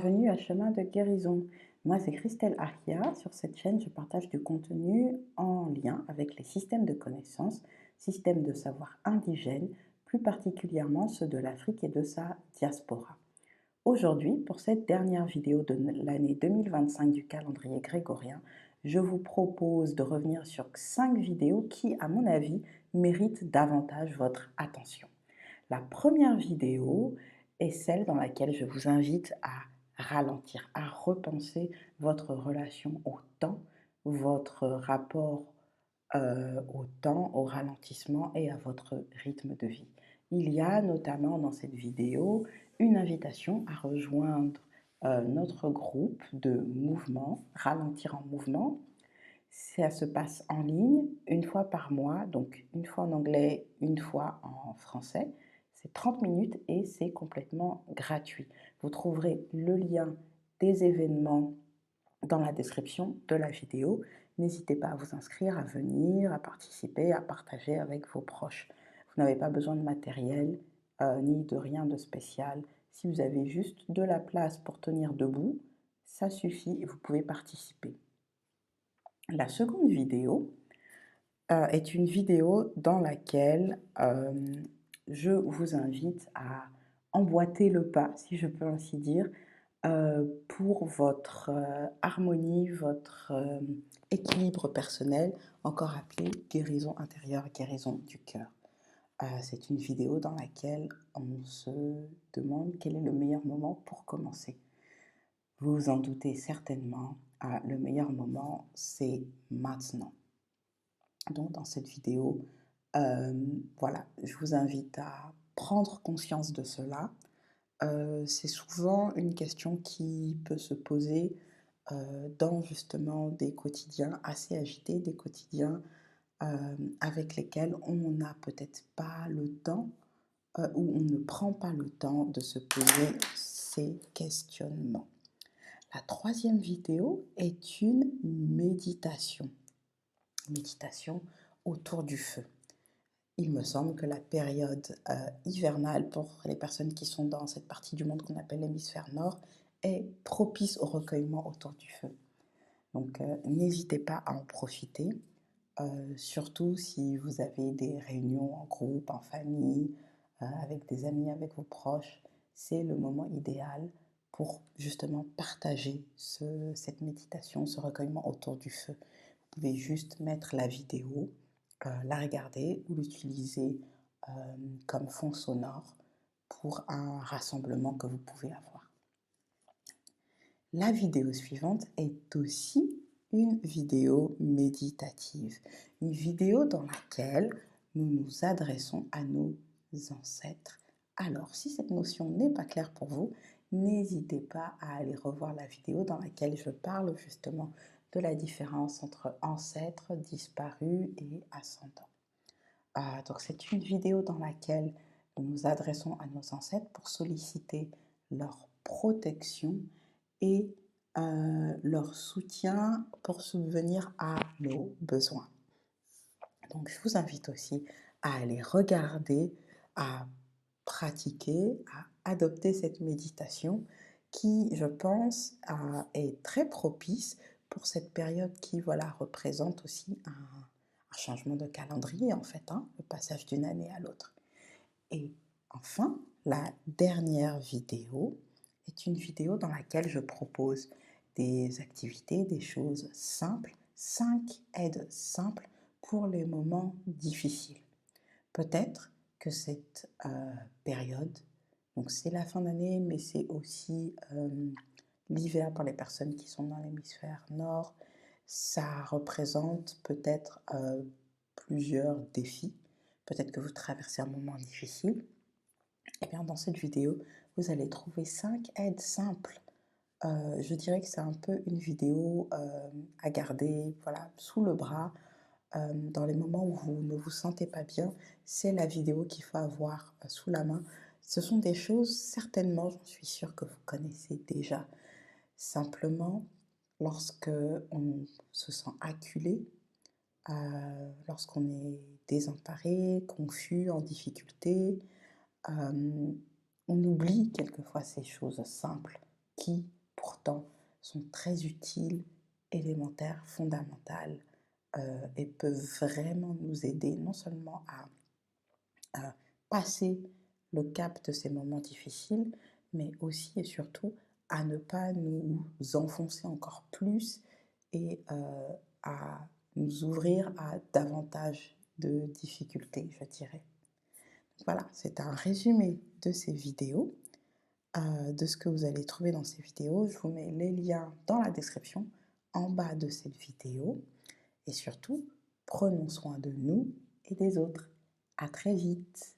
Bienvenue à Chemin de guérison. Moi, c'est Christelle Arkia. Sur cette chaîne, je partage du contenu en lien avec les systèmes de connaissances, systèmes de savoir indigènes, plus particulièrement ceux de l'Afrique et de sa diaspora. Aujourd'hui, pour cette dernière vidéo de l'année 2025 du calendrier grégorien, je vous propose de revenir sur 5 vidéos qui, à mon avis, méritent davantage votre attention. La première vidéo est celle dans laquelle je vous invite à ralentir, à repenser votre relation au temps, votre rapport au temps, au ralentissement et à votre rythme de vie. Il y a notamment dans cette vidéo une invitation à rejoindre notre groupe de mouvement, Ralentir en mouvement. Ça se passe en ligne une fois par mois, donc une fois en anglais, une fois en français. C'est 30 minutes et c'est complètement gratuit. Vous trouverez le lien des événements dans la description de la vidéo. N'hésitez pas à vous inscrire, à venir, à participer, à partager avec vos proches. Vous n'avez pas besoin de matériel ni de rien de spécial. Si vous avez juste de la place pour tenir debout, ça suffit et vous pouvez participer. La seconde vidéo est une vidéo dans laquelle je vous invite à emboîter le pas, si je peux ainsi dire, pour votre harmonie, votre équilibre personnel, encore appelé guérison intérieure, guérison du cœur. C'est une vidéo dans laquelle on se demande quel est le meilleur moment pour commencer. Vous vous en doutez certainement, le meilleur moment, c'est maintenant. Donc dans cette vidéo, voilà, je vous invite à prendre conscience de cela. C'est souvent une question qui peut se poser dans justement des quotidiens assez agités, des quotidiens avec lesquels on n'a peut-être pas le temps ou on ne prend pas le temps de se poser ces questionnements. La troisième vidéo est une méditation. Méditation autour du feu. Il me semble que la période hivernale pour les personnes qui sont dans cette partie du monde qu'on appelle l'hémisphère nord est propice au recueillement autour du feu. Donc n'hésitez pas à en profiter, surtout si vous avez des réunions en groupe, en famille, avec des amis, avec vos proches. C'est le moment idéal pour justement partager cette méditation, ce recueillement autour du feu. Vous pouvez juste mettre la vidéo, la regarder ou l'utiliser comme fond sonore pour un rassemblement que vous pouvez avoir. La vidéo suivante est aussi une vidéo méditative, une vidéo dans laquelle nous nous adressons à nos ancêtres. Alors, si cette notion n'est pas claire pour vous, n'hésitez pas à aller revoir la vidéo dans laquelle je parle justement de la différence entre ancêtres, disparus et ascendants. Donc c'est une vidéo dans laquelle nous nous adressons à nos ancêtres pour solliciter leur protection et leur soutien pour subvenir à nos besoins. Donc je vous invite aussi à aller regarder, à pratiquer, à adopter cette méditation qui, je pense, est très propice pour cette période qui, voilà, représente aussi un changement de calendrier en fait, hein, le passage d'une année à l'autre. Et enfin, la dernière vidéo est une vidéo dans laquelle je propose des activités, des choses simples, 5 aides simples pour les moments difficiles. Peut-être que cette période, donc c'est la fin d'année, mais c'est aussi l'hiver pour les personnes qui sont dans l'hémisphère nord, ça représente peut-être plusieurs défis. Peut-être que vous traversez un moment difficile. Et bien dans cette vidéo, vous allez trouver 5 aides simples. Je dirais que c'est un peu une vidéo à garder, voilà, sous le bras. Dans les moments où vous ne vous sentez pas bien, c'est la vidéo qu'il faut avoir sous la main. Ce sont des choses, certainement, j'en suis sûre que vous connaissez déjà. Simplement, lorsque on se sent acculé, lorsqu'on est désemparé, confus, en difficulté, on oublie quelquefois ces choses simples qui pourtant sont très utiles, élémentaires, fondamentales et peuvent vraiment nous aider non seulement à passer le cap de ces moments difficiles, mais aussi et surtout à ne pas nous enfoncer encore plus et à nous ouvrir à davantage de difficultés, je dirais. Voilà, c'est un résumé de ces vidéos, de ce que vous allez trouver dans ces vidéos. Je vous mets les liens dans la description, en bas de cette vidéo. Et surtout, prenons soin de nous et des autres. À très vite.